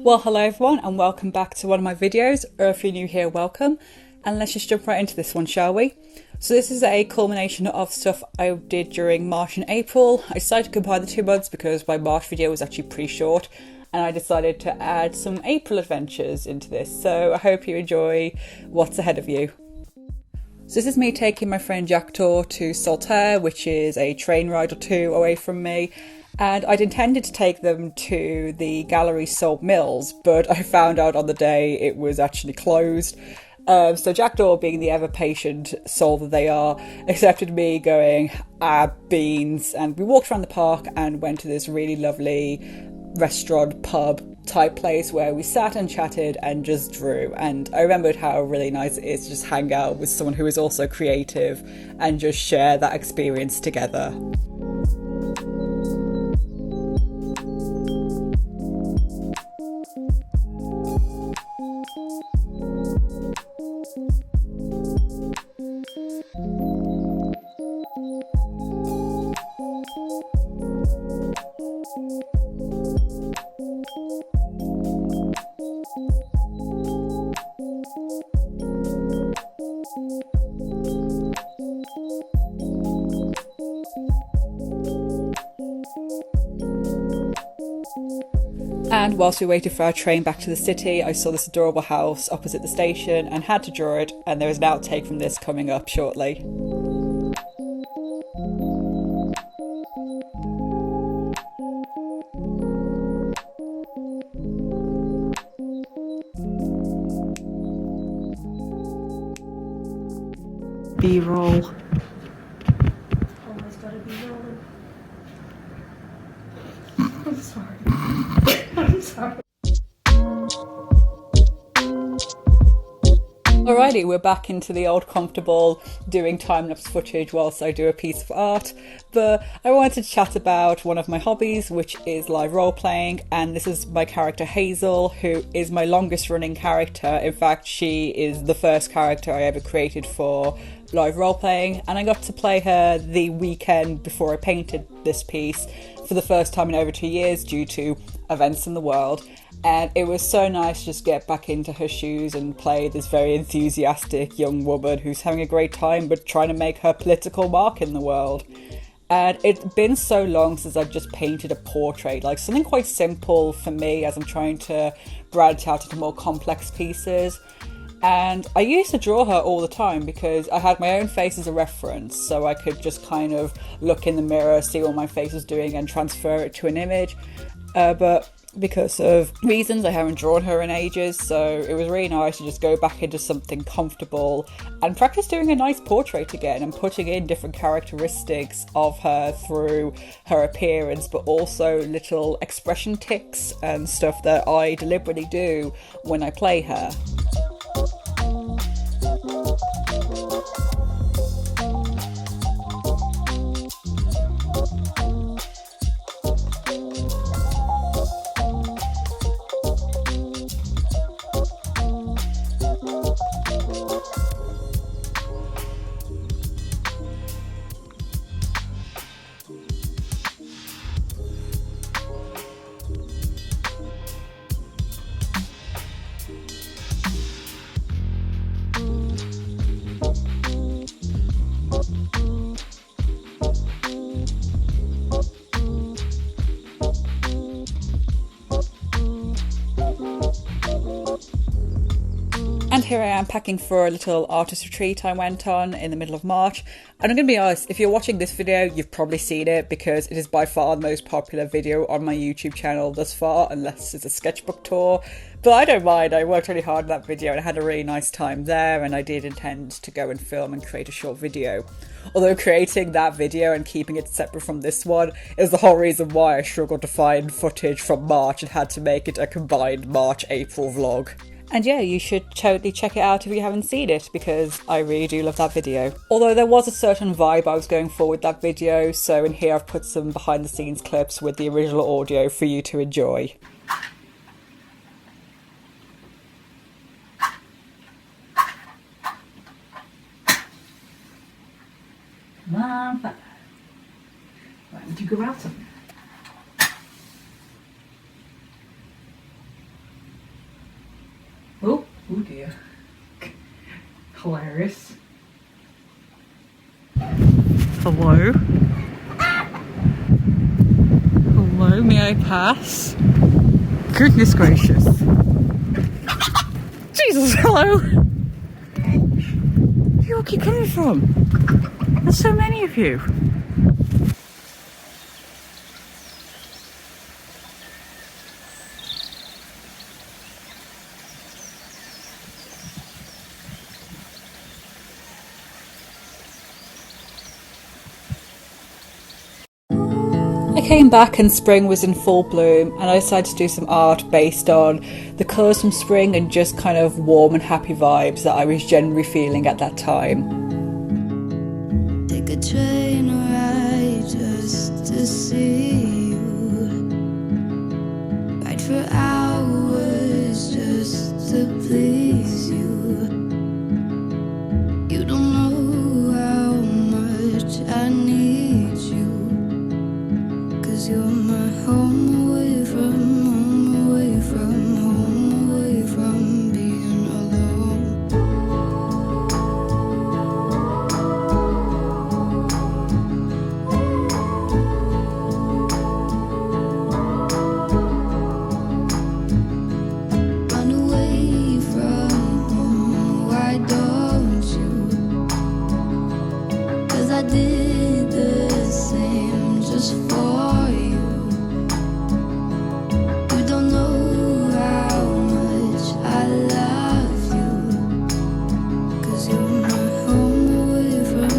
Well, hello everyone and welcome back to one of my videos, or if you're new here, welcome. And let's just jump right into this one, shall we? So this is a culmination of stuff I did during March and April. I decided to combine the 2 months because my March video was actually pretty short, and I decided to add some April adventures into this. So I hope you enjoy what's ahead of you. So this is me taking my friend Jackdaw to Saltaire, which is a train ride or 2 away from me. And I'd intended to take them to the gallery Salt Mills, but I found out on the day it was actually closed. So Jackdaw, being the ever-patient soul that they are, accepted me going, beans. And we walked around the park and went to this really lovely restaurant, pub type place where we sat and chatted and just drew. And I remembered how really nice it is to just hang out with someone who is also creative and just share that experience together. And whilst we waited for our train back to the city, I saw this adorable house opposite the station and had to draw it, and there is an outtake from this coming up shortly. B-roll. Always gotta be rolling. I'm sorry. I'm sorry. Alrighty, we're back into the old comfortable doing time-lapse footage whilst I do a piece of art, but I wanted to chat about one of my hobbies, which is live role-playing, and this is my character Hazel, who is my longest running character. In fact, she is the first character I ever created for live role-playing, and I got to play her the weekend before I painted this piece for the first time in over 2 years due to events in the world. And it was so nice to just get back into her shoes and play this very enthusiastic young woman who's having a great time but trying to make her political mark in the world. And it's been so long since I've just painted a portrait, like something quite simple for me as I'm trying to branch out into more complex pieces. And I used to draw her all the time because I had my own face as a reference, so I could just kind of look in the mirror, see what my face was doing and transfer it to an image. But because of reasons, I haven't drawn her in ages, so it was really nice to just go back into something comfortable and practice doing a nice portrait again and putting in different characteristics of her through her appearance, but also little expression tics and stuff that I deliberately do when I play her. And here I am packing for a little artist retreat I went on in the middle of March. And I'm going to be honest, if you're watching this video, you've probably seen it because it is by far the most popular video on my YouTube channel thus far, unless it's a sketchbook tour. But I don't mind, I worked really hard on that video and I had a really nice time there, and I did intend to go and film and create a short video. Although creating that video and keeping it separate from this one is the whole reason why I struggled to find footage from March and had to make it a combined March-April vlog. And yeah, you should totally check it out if you haven't seen it, because I really do love that video. Although there was a certain vibe I was going for with that video, so in here I've put some behind the scenes clips with the original audio for you to enjoy. Come on, Papa. Right, would you go out on? hilarious. Hello? Hello, may I pass? Goodness gracious. Jesus, hello! Where do you all keep coming from? There's so many of you. I came back and spring was in full bloom, and I decided to do some art based on the colours from spring and just kind of warm and happy vibes that I was generally feeling at that time. Take a train ride just to see you. Ride for hours just to please you. You don't know how much I need you. 'Cause you're my home away from away from being alone. Run away from home, why don't you? 'Cause I did the same just for you. You don't know how much I love you. 'Cause you're my home away from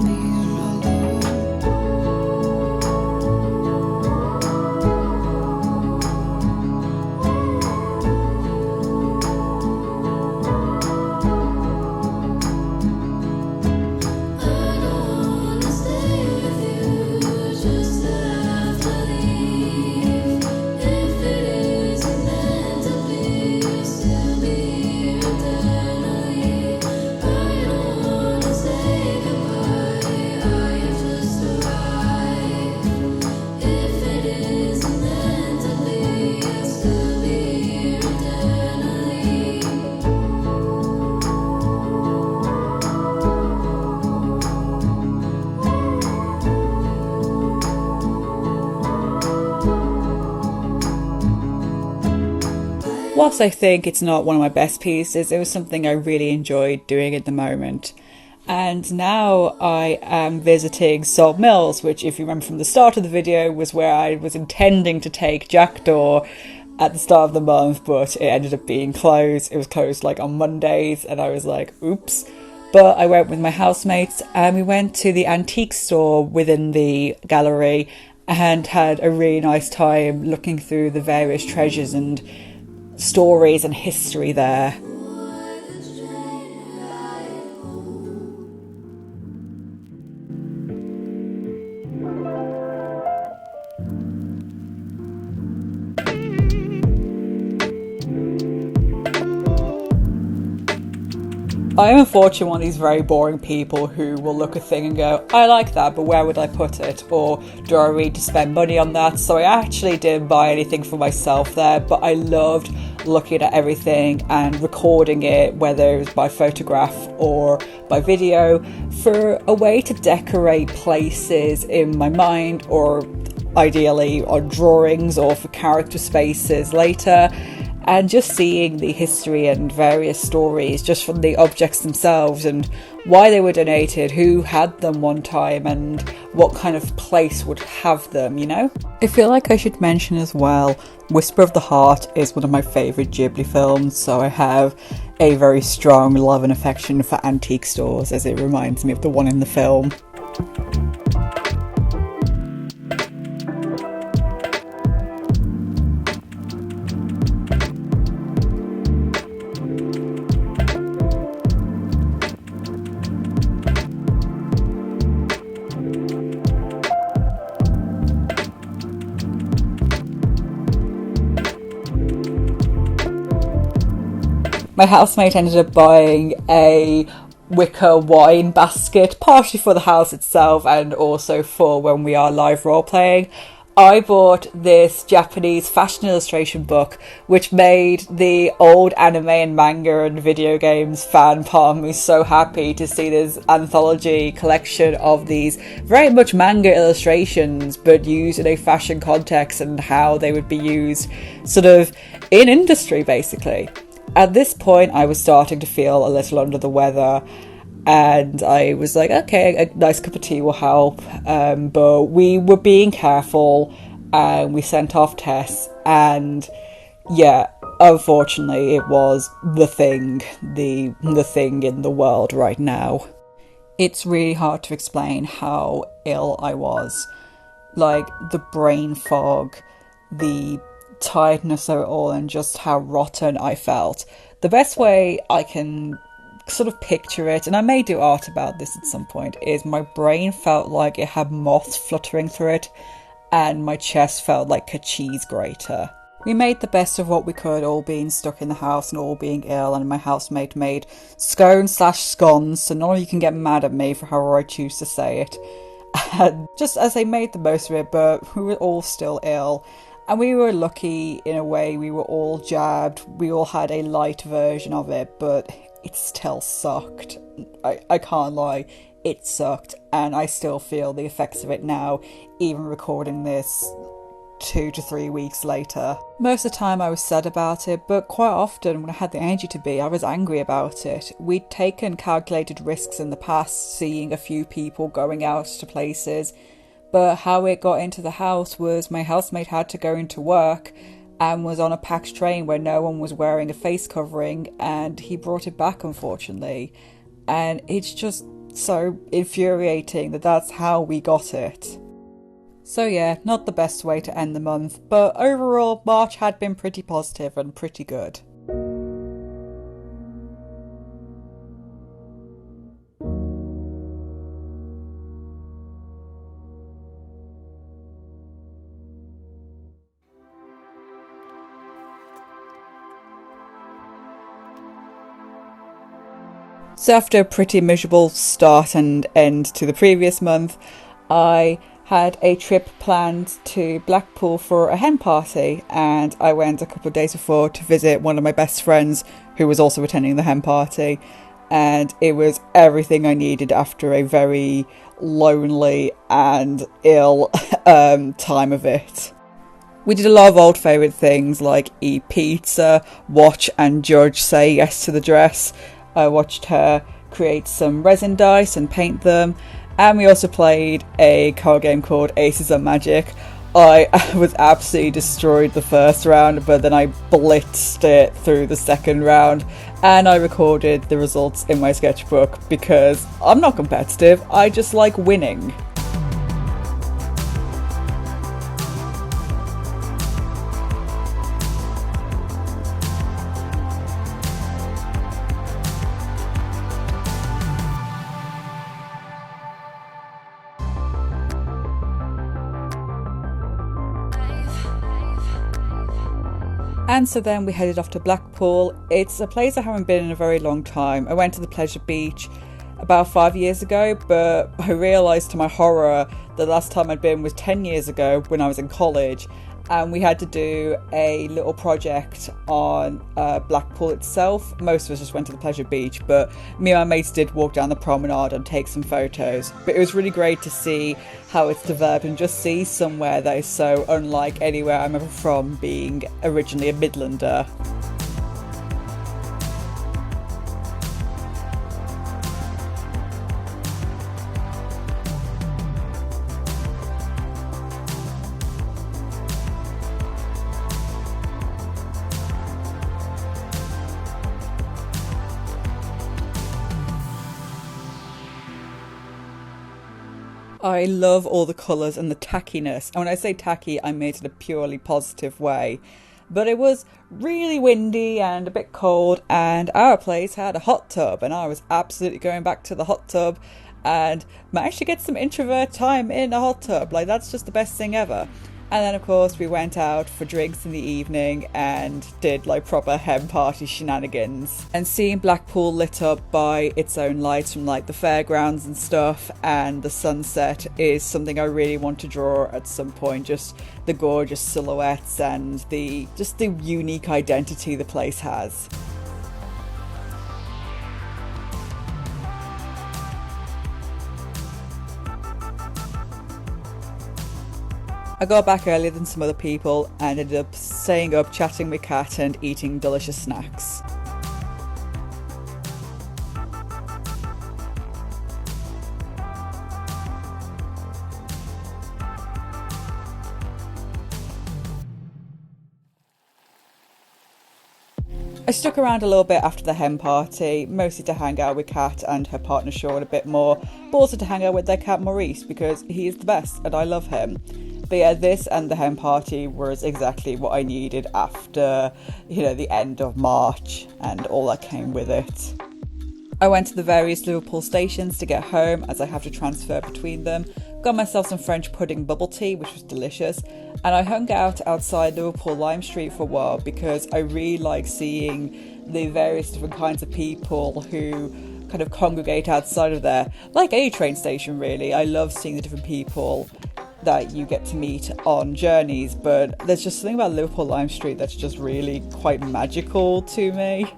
being alone. I don't wanna stay with you just to have to leave. If it isn't meant to be, you'll still be here eternally. I don't wanna say goodbye, I have just arrived. If it isn't meant to be, you'll still be here eternally. Whilst I think it's not one of my best pieces, it was something I really enjoyed doing at the moment. And now I am visiting Salt Mills, which, if you remember from the start of the video, was where I was intending to take Jackdaw at the start of the month, but it ended up being closed. It was closed like on Mondays, and I was like, oops. But I went with my housemates and we went to the antique store within the gallery and had a really nice time looking through the various treasures and stories and history there. I am unfortunately one of these very boring people who will look at a thing and go, I like that, but where would I put it? Or do I need to spend money on that? So I actually didn't buy anything for myself there, but I loved looking at everything and recording it, whether it was by photograph or by video, for a way to decorate places in my mind, or ideally on drawings or for character spaces later. And just seeing the history and various stories just from the objects themselves and why they were donated, who had them one time, and what kind of place would have them, you know? I feel like I should mention as well, Whisper of the Heart is one of my favourite Ghibli films, so I have a very strong love and affection for antique stores, as it reminds me of the one in the film. My housemate ended up buying a wicker wine basket, partially for the house itself and also for when we are live role playing. I bought this Japanese fashion illustration book, which made the old anime and manga and video games fan part of me so happy to see this anthology collection of these very much manga illustrations, but used in a fashion context and how they would be used sort of in industry, basically. At this point, I was starting to feel a little under the weather. And I was like, okay, a nice cup of tea will help. But we were being careful and we sent off tests. And yeah, unfortunately, it was the thing in the world right now. It's really hard to explain how ill I was. Like the brain fog, the tiredness of it all, and just how rotten I felt. The best way I can sort of picture it, and I may do art about this at some point, is my brain felt like it had moths fluttering through it, and my chest felt like a cheese grater. We made the best of what we could, all being stuck in the house and all being ill, and my housemate made scones/scones, so none of you can get mad at me for however I choose to say it. And just as they made the most of it, but we were all still ill. And we were lucky in a way, we were all jabbed, we all had a light version of it, but it still sucked. I can't lie, it sucked, and I still feel the effects of it now, even recording this 2 to 3 weeks later. Most of the time I was sad about it, but quite often when I had the energy to be, I was angry about it. We'd taken calculated risks in the past, seeing a few people going out to places, but how it got into the house was my housemate had to go into work and was on a packed train where no one was wearing a face covering, and he brought it back, unfortunately. And it's just so infuriating that that's how we got it. So yeah, not the best way to end the month, but overall March had been pretty positive and pretty good. So after a pretty miserable start and end to the previous month, I had a trip planned to Blackpool for a hen party, and I went a couple of days before to visit one of my best friends who was also attending the hen party, and it was everything I needed after a very lonely and ill time of it. We did a lot of old favourite things like eat pizza, watch and Judge say yes to the dress. I watched her create some resin dice and paint them, and we also played a card game called Aces of Magic. I was absolutely destroyed the first round, but then I blitzed it through the second round, and I recorded the results in my sketchbook because I'm not competitive, I just like winning. And so then we headed off to Blackpool. It's a place I haven't been in a very long time. I went to the Pleasure Beach about 5 years ago, but I realised to my horror that the last time I'd been was 10 years ago when I was in college, and we had to do a little project on Blackpool itself. Most of us just went to the Pleasure Beach, but me and my mates did walk down the promenade and take some photos. But it was really great to see how it's developed and just see somewhere that is so unlike anywhere I'm ever from, being originally a Midlander. I love all the colours and the tackiness, and when I say tacky I mean it in a purely positive way. But it was really windy and a bit cold, and our place had a hot tub, and I was absolutely going back to the hot tub and managed to get some introvert time in a hot tub. Like, that's just the best thing ever. And then of course we went out for drinks in the evening and did like proper hen party shenanigans. And seeing Blackpool lit up by its own lights from like the fairgrounds and stuff and the sunset is something I really want to draw at some point. Just the gorgeous silhouettes and the unique identity the place has. I got back earlier than some other people and ended up staying up chatting with Kat and eating delicious snacks. I stuck around a little bit after the hen party, mostly to hang out with Kat and her partner Sean a bit more, but also to hang out with their cat Maurice because he is the best and I love him. But yeah, this and the hen party was exactly what I needed after, the end of March and all that came with it. I went to the various Liverpool stations to get home as I have to transfer between them, got myself some French pudding bubble tea, which was delicious, and I hung out outside Liverpool Lime Street for a while because I really like seeing the various different kinds of people who kind of congregate outside of there, like a train station really. I love seeing the different people that you get to meet on journeys, but there's just something about Liverpool Lime Street that's just really quite magical to me.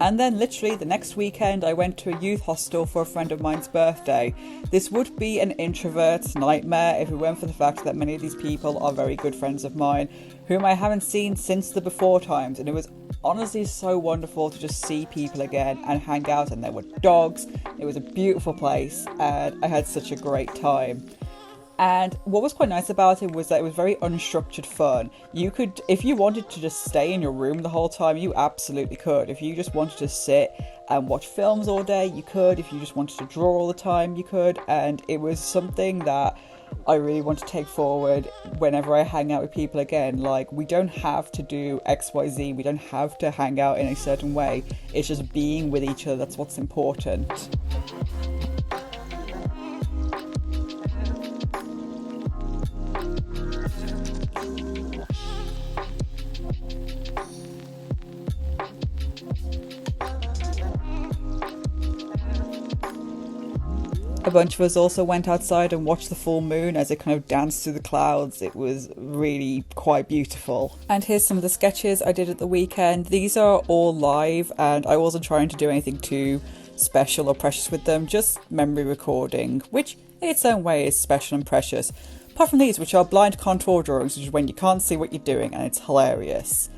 And then literally the next weekend I went to a youth hostel for a friend of mine's birthday. This would be an introvert's nightmare if it weren't for the fact that many of these people are very good friends of mine whom I haven't seen since the before times, and it was honestly so wonderful to just see people again and hang out, and there were dogs. It was a beautiful place and I had such a great time. And what was quite nice about it was that it was very unstructured fun. You could, if you wanted to just stay in your room the whole time, you absolutely could. If you just wanted to sit and watch films all day, you could. If you just wanted to draw all the time, you could. And it was something that I really want to take forward whenever I hang out with people again. Like, we don't have to do XYZ, we don't have to hang out in a certain way. It's just being with each other, that's what's important. A bunch of us also went outside and watched the full moon as it kind of danced through the clouds. It was really quite beautiful. And here's some of the sketches I did at the weekend. These are all live and I wasn't trying to do anything too special or precious with them, just memory recording, which in its own way is special and precious. Apart from these, which are blind contour drawings, which is when you can't see what you're doing and it's hilarious.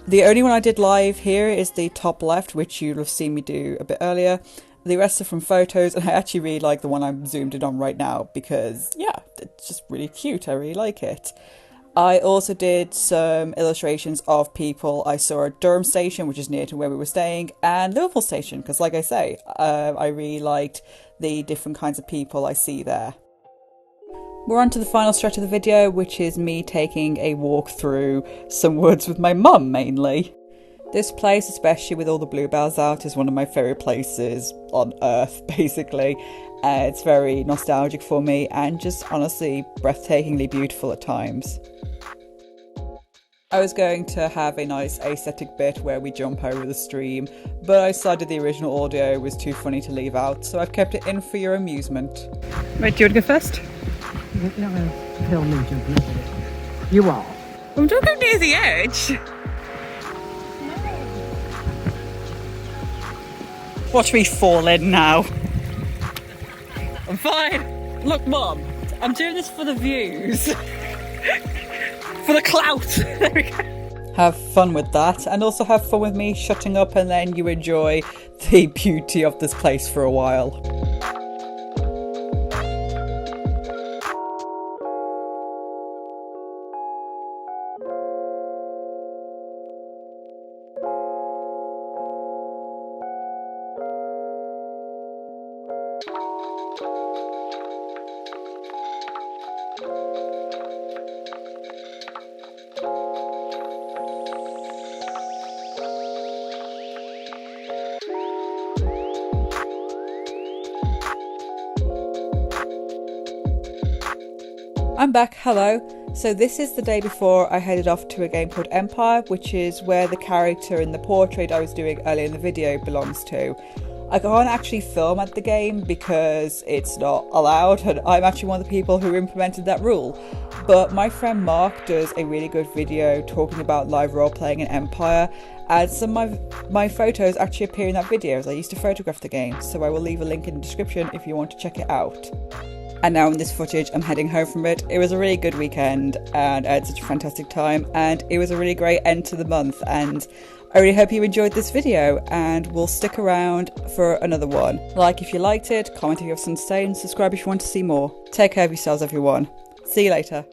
The only one I did live here is the top left, which you'll have seen me do a bit earlier. The rest are from photos, and I actually really like the one I'm zoomed in on right now because, yeah, it's just really cute. I really like it. I also did some illustrations of people I saw at Durham Station, which is near to where we were staying, and Liverpool Station, because like I say, I really liked the different kinds of people I see there. We're on to the final stretch of the video, which is me taking a walk through some woods with my mum, mainly. This place, especially with all the bluebells out, is one of my favourite places on earth, basically. It's very nostalgic for me and just honestly breathtakingly beautiful at times. I was going to have a nice aesthetic bit where we jump over the stream, but I decided the original audio was too funny to leave out, so I've kept it in for your amusement. Right, do you want to go first? Tell me to you all. Don't go near the edge. Watch me fall in now. I'm fine. Look, Mum, I'm doing this for the views. For the clout. There we go. Have fun with that, and also have fun with me shutting up, and then you enjoy the beauty of this place for a while. I'm back, hello. So this is the day before I headed off to a game called Empire, which is where the character in the portrait I was doing earlier in the video belongs to. I can't actually film at the game because it's not allowed, and I'm actually one of the people who implemented that rule. But my friend Mark does a really good video talking about live role-playing in Empire, and some of my photos actually appear in that video as I used to photograph the game, so I will leave a link in the description if you want to check it out. And now in this footage, I'm heading home from it. It was a really good weekend and I had such a fantastic time, and it was a really great end to the month, and I really hope you enjoyed this video and will stick around for another one. Like if you liked it, comment if you have something to say, and subscribe if you want to see more. Take care of yourselves, everyone. See you later.